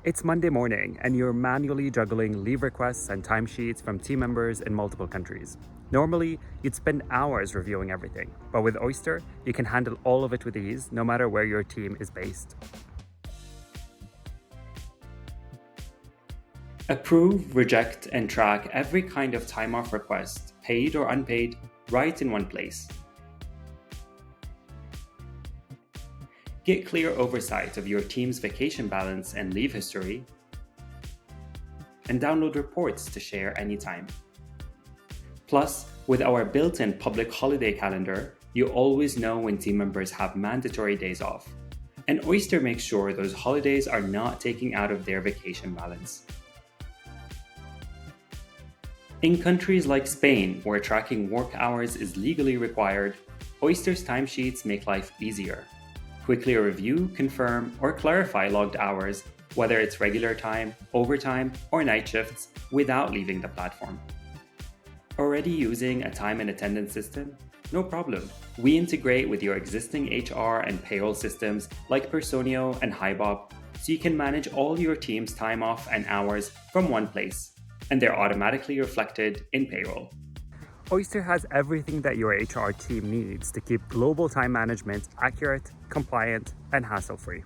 It's Monday morning, and you're manually juggling leave requests and timesheets from team members in multiple countries. Normally, you'd spend hours reviewing everything, but with Oyster, you can handle all of it with ease, no matter where your team is based. Approve, reject, and track every kind of time-off request, paid or unpaid, right in one place. Get clear oversight of your team's vacation balance and leave history, and download reports to share anytime. Plus, with our built-in public holiday calendar, you always know when team members have mandatory days off, and Oyster makes sure those holidays are not taking out of their vacation balance. In countries like Spain, where tracking work hours is legally required, Oyster's timesheets make life easier. Quickly review, confirm, or clarify logged hours, whether it's regular time, overtime, or night shifts, without leaving the platform. Already using a time and attendance system? No problem. We integrate with your existing HR and payroll systems like Personio and HiBob, so you can manage all your team's time off and hours from one place, and they're automatically reflected in payroll. Oyster has everything that your HR team needs to keep global time management accurate, compliant, and hassle-free.